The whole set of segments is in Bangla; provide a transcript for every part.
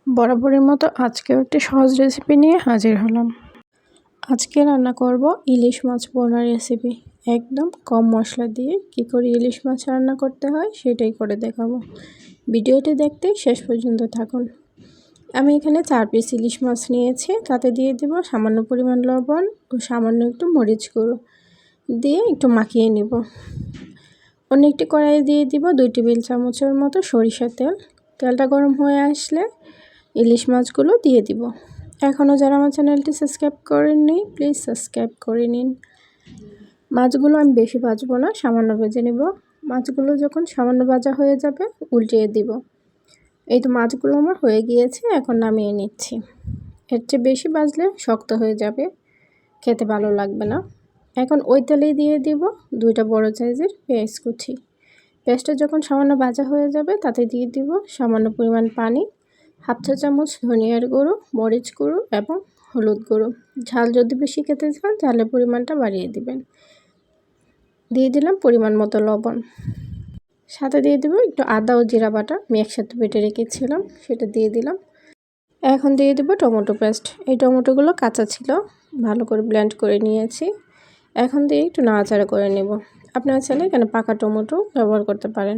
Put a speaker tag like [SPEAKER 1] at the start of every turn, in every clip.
[SPEAKER 1] বরাবরের মতো আজকেও একটি সহজ রেসিপি নিয়ে হাজির হলাম। আজকে রান্না করব ইলিশ মাছ ভোনা রেসিপি। একদম কম মশলা দিয়ে কী করে ইলিশ মাছ রান্না করতে হয় সেটাই করে দেখাবো। ভিডিওটি দেখতে শেষ পর্যন্ত থাকুন। আমি এখানে 4 পিস ইলিশ মাছ নিয়েছি, তাতে দিয়ে দিব সামান্য পরিমাণ লবণ ও সামান্য একটু মরিচ গুঁড়ো দিয়ে একটু মাখিয়ে নিব। অন্য একটি কড়াইয়ে দিয়ে দিব 2 টেবিল চামচের মতো সরিষার তেল। তেলটা গরম হয়ে আসলে ইলিশ মাছগুলো দিয়ে দিব। এখনও যারা আমার চ্যানেলটি সাবস্ক্রাইব করেননি প্লিজ সাবস্ক্রাইব করে নিন। মাছগুলো আমি বেশি ভাজবো না, সামান্য ভেজে নেব। মাছগুলো যখন সামান্য ভাজা হয়ে যাবে উল্টিয়ে দিব। এই তো মাছগুলো আমার হয়ে গিয়েছে, এখন নামিয়ে নিচ্ছি। এর চেয়ে বেশি ভাজলে শক্ত হয়ে যাবে, খেতে ভালো লাগবে না। এখন ওই তেলেই দিয়ে দিব 2টা বড় সাইজের পেঁয়াজ কুচি। পেঁয়াজটা যখন সামান্য ভাজা হয়ে যাবে তাতে দিয়ে দিব সামান্য পরিমাণ পানি, 1/2 চা চামচ ধনিয়ার গুঁড়ো, মরিচ গুঁড়ো এবং হলুদ গুঁড়ো। ঝাল যদি বেশি খেতে চান ঝালের পরিমাণটা বাড়িয়ে দিবেন। দিয়ে দিলাম পরিমাণ মতো লবণ, সাথে দিয়ে দেবো একটু আদা ও জিরা বাটা, আমি একসাথে বেটে রেখেছিলাম সেটা দিয়ে দিলাম। এখন দিয়ে দেবো টমেটো পেস্ট। এই টমেটোগুলো কাঁচা ছিল, ভালো করে ব্লেন্ড করে নিয়েছি। এখন দিয়ে একটু নাড়াচাড়া করে নেব। আপনারা চাইলে এখানে পাকা টমেটো ব্যবহার করতে পারেন।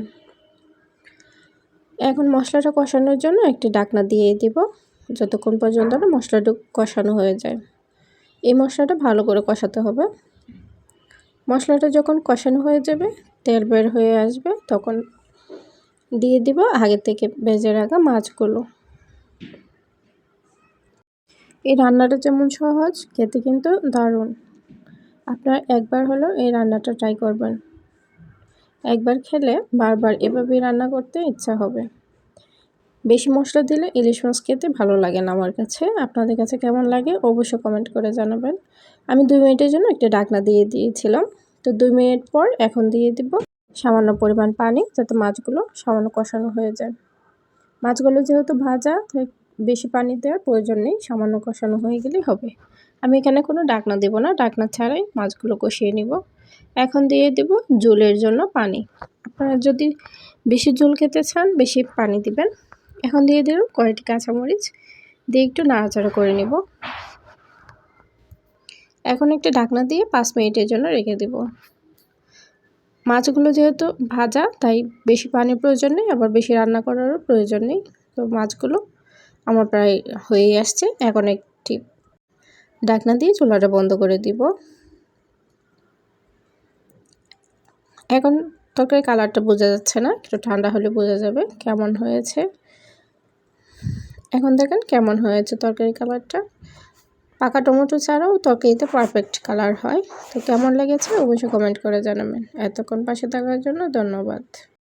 [SPEAKER 1] এখন মশলাটা কষানোর জন্য একটি ঢাকনা দিয়ে দিব, যতক্ষণ পর্যন্ত না মশলাটা কষানো হয়ে যায়। এই মশলাটা ভালো করে কষাতে হবে। মশলাটা যখন কষানো হয়ে যাবে, তেল বের হয়ে আসবে, তখন দিয়ে দিব আগে থেকে ভেজে রাখা মাছগুলো। এই রান্নাটা যেমন সহজ, খেতে কিন্তু দারুণ। আপনারা একবার হলেও এই রান্নাটা ট্রাই করবেন। একবার খেলে বারবার এভাবেই রান্না করতে ইচ্ছা হবে। বেশি মশলা দিলে ইলিশ মাছ খেতে ভালো লাগে না আমার কাছে। আপনাদের কাছে কেমন লাগে অবশ্যই কমেন্ট করে জানাবেন। আমি 2 মিনিটের জন্য একটা ঢাকনা দিয়ে দিয়েছিলাম। তো 2 মিনিট পর এখন দিয়ে দিব সামান্য পরিমাণ পানি, যাতে মাছগুলো সামান্য কষানো হয়ে যায়। মাছগুলো যেহেতু ভাজা, তাই বেশি পানি দেওয়ার প্রয়োজন নেই, সামান্য কষানো হয়ে গেলেই হবে। আমি এখানে কোনো ঢাকনা দেব না, ঢাকনা ছাড়াই মাছগুলো কষিয়ে নিব। এখন দিয়ে দেব ঝোলের জন্য পানি। আপনারা যদি বেশি ঝোল খেতে চান বেশি পানি দিবেন। এখন দিয়ে দিলাম কয়েকটি কাঁচামরিচ দিয়ে একটু নাড়াচাড়া করে নেব। এখন একটা ঢাকনা দিয়ে 5 মিনিটের জন্য রেখে দেব। মাছগুলো যেহেতু ভাজা তাই বেশি পানির প্রয়োজন নেই, আবার বেশি রান্না করারও প্রয়োজন নেই। তো মাছগুলো আমার প্রায় হয়েই আসছে। এখন একটি ঢাকনা দিয়ে চুলাটা বন্ধ করে দিব। এখন তরকারি কালারটা বোঝা যাচ্ছে না, একটু ঠান্ডা হলে বোঝা যাবে কেমন হয়েছে। এখন দেখেন কেমন হয়েছে তরকারি কালারটা। পাকা টমেটো ছাড়াও তরকারিতে পারফেক্ট কালার হয়। তো কেমন লেগেছে অবশ্যই কমেন্ট করে জানাবেন। এতক্ষণ পাশে থাকার জন্য ধন্যবাদ।